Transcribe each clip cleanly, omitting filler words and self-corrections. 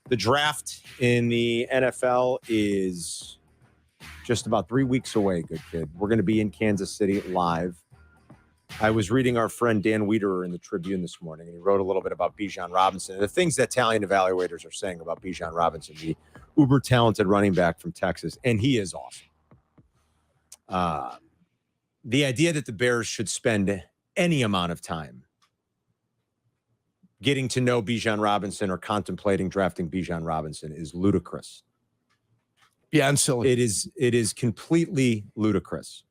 The draft in the NFL is just about 3 weeks away, good kid. We're going to be in Kansas City live. I was reading our friend Dan Wiederer in the Tribune this morning, and he wrote a little bit about Bijan Robinson and the things that Italian evaluators are saying about Bijan Robinson, the uber-talented running back from Texas, and he is awesome. The idea that the Bears should spend any amount of time getting to know Bijan Robinson or contemplating drafting Bijan Robinson is ludicrous. Beyond silly. It is completely ludicrous.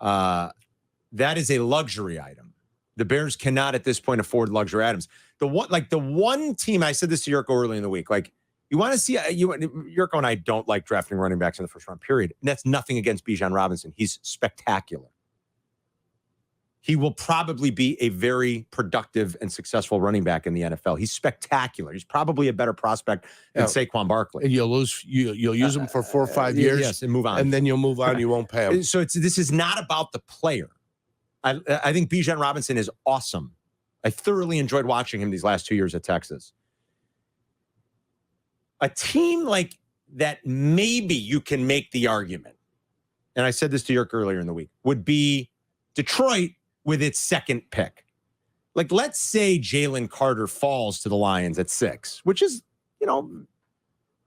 That is a luxury item. The Bears cannot at this point afford luxury items. The one team, I said this to Jurko early in the week, like you want to see, Jurko and I don't like drafting running backs in the first round, period. And that's nothing against Bijan Robinson. He's spectacular. He will probably be a very productive and successful running back in the NFL. He's spectacular. He's probably a better prospect than Saquon Barkley. And you'll use him for 4 or 5 years. Yes, and move on. And then you'll move on. You won't pay him. So this is not about the player. I think Bijan Robinson is awesome. I thoroughly enjoyed watching him these last 2 years at Texas. A team like that, maybe you can make the argument, and I said this to Jurk earlier in the week, would be Detroit with its second pick. Like, let's say Jalen Carter falls to the Lions at 6, which is,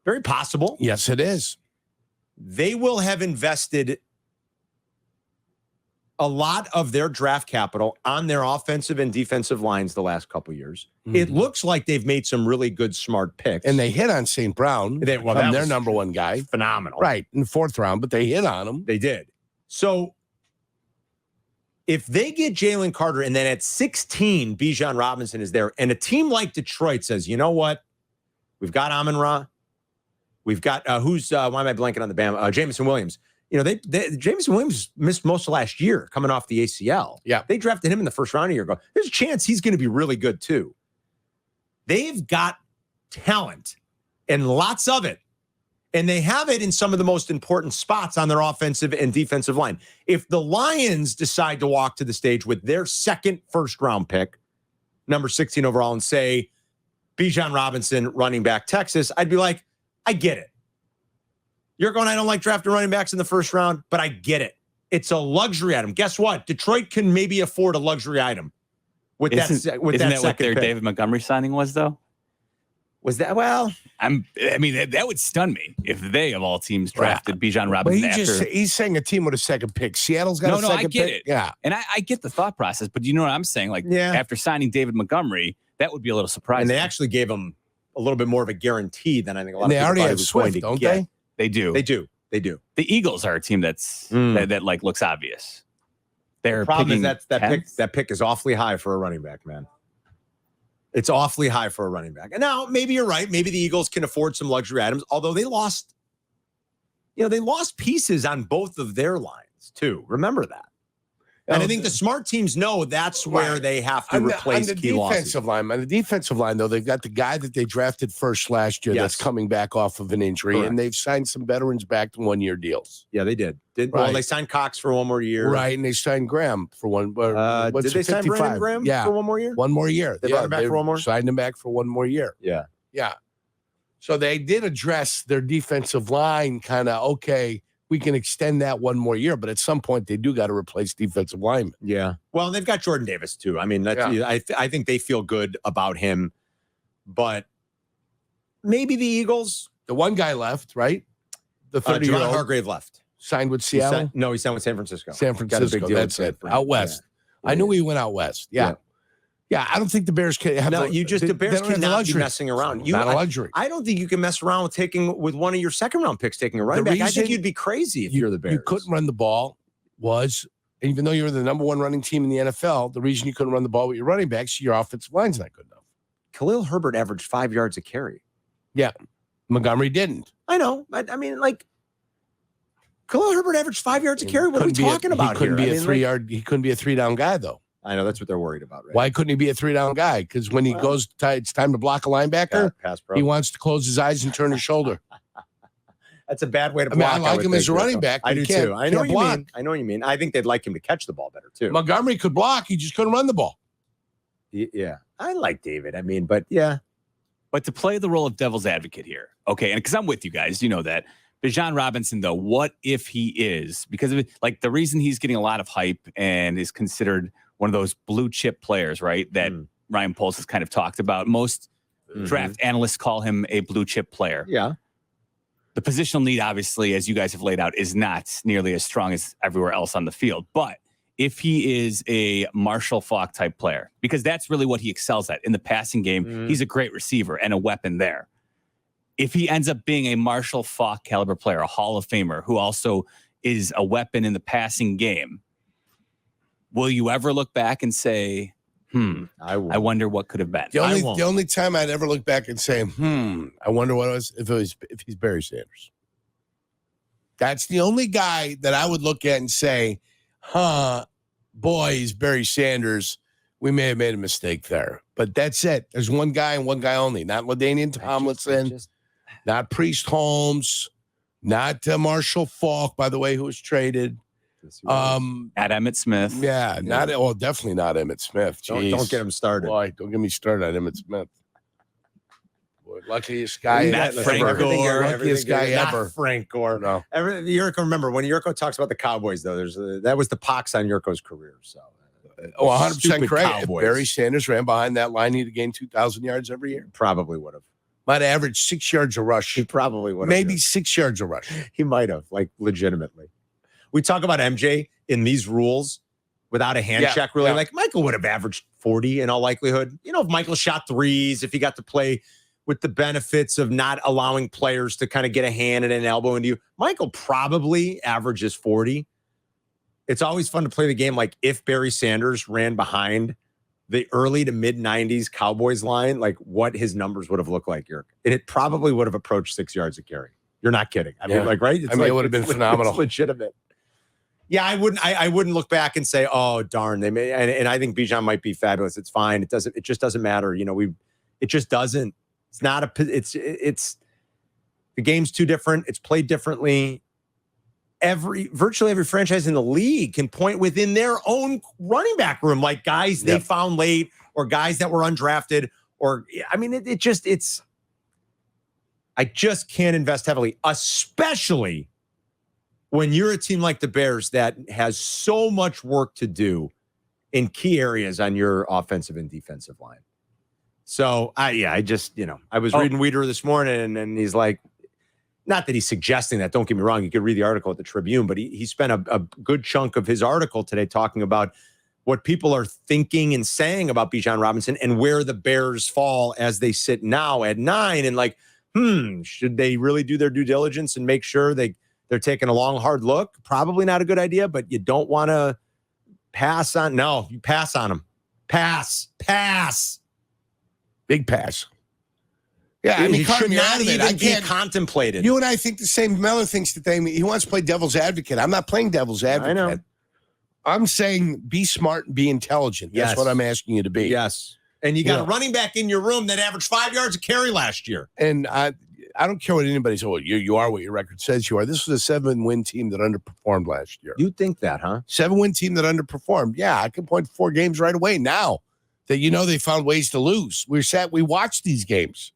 very possible. Yes, it is. They will have invested a lot of their draft capital on their offensive and defensive lines the last couple of years. Mm-hmm. It looks like they've made some really good, smart picks. And they hit on St. Brown. That their number one guy. Phenomenal. Right, in the 4th round, but they hit on him. They did. So if they get Jalen Carter and then at 16, Bijan Robinson is there, and a team like Detroit says, you know what? We've got Amon-Ra. We've got, why am I blanking on the Bama? Jameson Williams. Jameson Williams missed most of last year coming off the ACL. Yeah. They drafted him in the first round a year ago. There's a chance he's going to be really good too. They've got talent and lots of it. And they have it in some of the most important spots on their offensive and defensive line. If the Lions decide to walk to the stage with their second first-round pick, number 16 overall, and say, Bijan Robinson, running back, Texas, I'd be like, I get it. You're going, I don't like drafting running backs in the first round, but I get it. It's a luxury item. Guess what? Detroit can maybe afford a luxury item with that second what their pick. David Montgomery signing was, though? Was that, well? That would stun me if they, of all teams, drafted Bijan Robinson. He's saying a team with a second pick. Seattle's got a second pick. No, I get it. Yeah. And I get the thought process, but you know what I'm saying? After signing David Montgomery, that would be a little surprising. And they actually gave him a little bit more of a guarantee than I think a lot of people already thought he have was Swift, going to don't get. they? They do. The Eagles are a team that looks obvious. They're the problem picking is that pick is awfully high for a running back, man. It's awfully high for a running back. And now maybe you're right. Maybe the Eagles can afford some luxury items, although they lost pieces on both of their lines too. Remember that. And I think the smart teams know that's where they have to replace key losses. On the defensive line, though, they've got the guy that they drafted first last year that's coming back off of an injury, Correct. and they've signed some veterans back to 1-year deals. Yeah, they did. Well, they signed Cox for 1 more year. Right, and they signed Graham for one. Did they sign Brandon Graham for 1 more year? 1 more year. They brought him back for 1 more? Signed him back for 1 more year. Yeah. Yeah. So they did address their defensive line kind of, okay, we can extend that 1 more year, but at some point they do got to replace defensive linemen. Yeah. Well, they've got Jordan Davis too. I mean, I think they feel good about him, but maybe the Eagles. The one guy left, right? The 30-year-old Javon Hargrave left. Signed with Seattle? He signed with San Francisco. San Francisco. Got a big deal. That's it. Out west. Yeah. I knew he went out west. Yeah. Yeah, I don't think the Bears can have. The Bears cannot be messing around. Not a luxury. I don't think you can mess around with one of your second-round picks taking a running back. I think you'd be crazy if you're the Bears. You couldn't run the ball even though you're the number 1 running team in the NFL, the reason you couldn't run the ball with your running backs, your offensive line's not good enough. Khalil Herbert averaged 5 yards a carry. Yeah, Montgomery didn't. I know. I mean, Khalil Herbert averaged 5 yards a carry. What are we talking about here? He couldn't be a 3-down guy though. I know that's what they're worried about, right? Why couldn't he be a 3-down guy? Because when he goes, it's time to block a linebacker. He wants to close his eyes and turn his shoulder. That's a bad way to block. I like him as a running back. I do too. I know what you mean. I know what you mean. I think they'd like him to catch the ball better too. Montgomery could block. He just couldn't run the ball. Yeah, I like David. I mean, but yeah, But to play the role of devil's advocate here, okay, and because I'm with you guys, you know that. Bijan Robinson, though, what if he is? Because of it, like the reason he's getting a lot of hype and is considered one of those blue chip players, right? That Ryan Poles has kind of talked about. Most draft analysts call him a blue chip player. Yeah. The positional need, obviously, as you guys have laid out, is not nearly as strong as everywhere else on the field. But if he is a Marshall Faulk type player, because that's really what he excels at in the passing game, he's a great receiver and a weapon there. If he ends up being a Marshall Faulk caliber player, a Hall of Famer who also is a weapon in the passing game, will you ever look back and say, I wonder what could have been? The only time I'd ever look back and say, I wonder what it was if he's Barry Sanders. That's the only guy that I would look at and say, boy, he's Barry Sanders. We may have made a mistake there. But that's it. There's one guy and one guy only. Not LaDainian Tomlinson, not Priest Holmes, not Marshall Faulk, by the way, who was traded. At Emmitt Smith. Yeah, definitely not Emmitt Smith. Don't get him started. Boy, don't get me started on Emmitt Smith. Boy, luckiest guy Matt ever. Frank Gore. Luckiest guy ever. Not Frank Gore. No. Yurko, remember, when Yurko talks about the Cowboys, though, that was the pox on Yurko's career. So, 100% correct. Cowboys. If Barry Sanders ran behind that line, he'd have gained 2,000 yards every year. Probably would have. Might have averaged 6 yards a rush. He probably would have. Maybe 6 yards a rush. He might have, like, legitimately. We talk about MJ in these rules without a hand check, really. Like, Michael would have averaged 40 in all likelihood. You know, if Michael shot threes, if he got to play with the benefits of not allowing players to kind of get a hand and an elbow into you, Michael probably averages 40. It's always fun to play the game like if Barry Sanders ran behind the early to mid 90s Cowboys line, like what his numbers would have looked like, Yerk. And it probably would have approached 6 yards a carry. You're not kidding. I mean, like, right? It would have been phenomenal. It's legitimate. Yeah, I wouldn't look back and say, oh, darn, they may, and I think Bijan might be fabulous. It's fine. It just doesn't matter. You know, it just doesn't. It's not it's the game's too different. It's played differently. Virtually every franchise in the league can point within their own running back room, like guys they found late or guys that were undrafted, or I mean, I just can't invest heavily, especially when you're a team like the Bears that has so much work to do in key areas on your offensive and defensive line. So I was reading Weeder this morning and he's like, not that he's suggesting that, don't get me wrong. You could read the article at the Tribune, but he spent a good chunk of his article today talking about what people are thinking and saying about Bijan Robinson and where the Bears fall as they sit now at 9. And like, should they really do their due diligence and make sure they're taking a long, hard look? Probably not a good idea, but you don't want to pass on. No, you pass on them. Pass. Big pass. Yeah, I mean, it should not even be contemplated. You and I think the same. Miller thinks that he wants to play devil's advocate. I'm not playing devil's advocate. I know. I'm saying be smart and be intelligent. That's what I'm asking you to be. Yes. And you got a running back in your room that averaged 5 yards a carry last year. And I don't care what anybody says. Well, you are what your record says you are. This was a 7-win team that underperformed last year. You think that, huh? 7-win team that underperformed. Yeah, I can point to 4 games right away now that they found ways to lose. We watched these games.